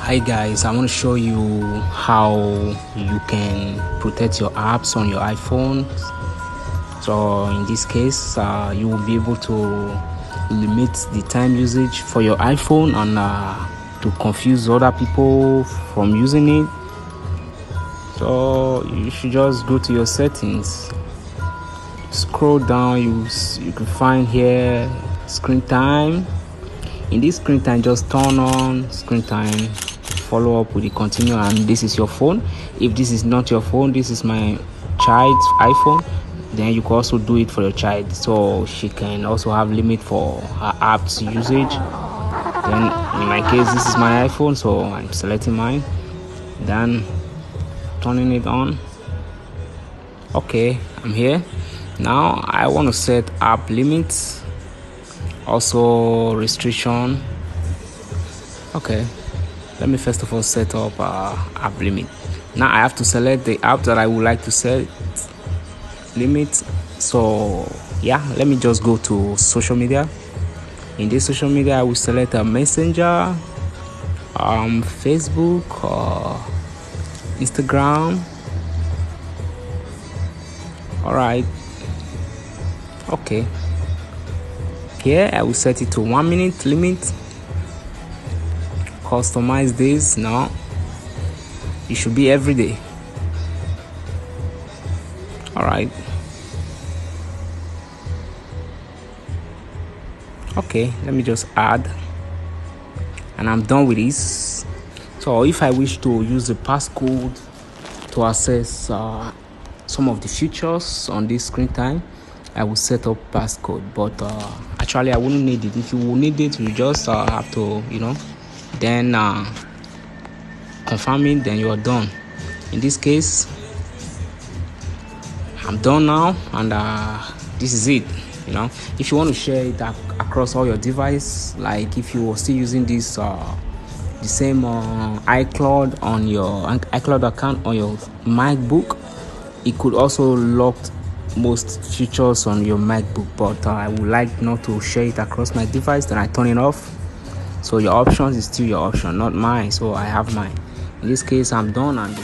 Hi guys, I want to show you how you can protect your apps on your iPhone. So in this case, you will be able to limit the time usage for your iPhone and to confuse other people from using it. So you should just go to your settings, scroll down, you can find here screen time. In this screen time, just turn on screen time, follow up with the continue, and this is your phone. If this is not your phone, this is my child's iPhone, then you can also do it for your child, so she can also have limit for her apps usage. Then in my case, this is my iPhone, so I'm selecting mine, then turning it on. Okay, I'm here. Now I want to set app limits, also restriction. Okay, let me first of all set up app limit. Now I have to select the app that I would like to set limit. So yeah, let me just go to social media. In this social media, I will select a Messenger, Facebook, Instagram. All right. Okay. Here I will set it to 1 minute limit. Customize this. Now it should be every day. All right. Okay, let me just add, and I'm done with this. So if I wish to use the passcode to access some of the features on this screen time, I will set up passcode, but actually I wouldn't need it. If you will need it, you just have to, then confirm it, then you are done. In this case, I'm done now, and this is it. If you want to share it across all your devices, like if you are still using this the same iCloud on your iCloud account on your MacBook, it could also lock most features on your MacBook, but I would like not to share it across my device, then I turn it off. So your options is still your option, not mine, so I have mine. In this case, I'm done, and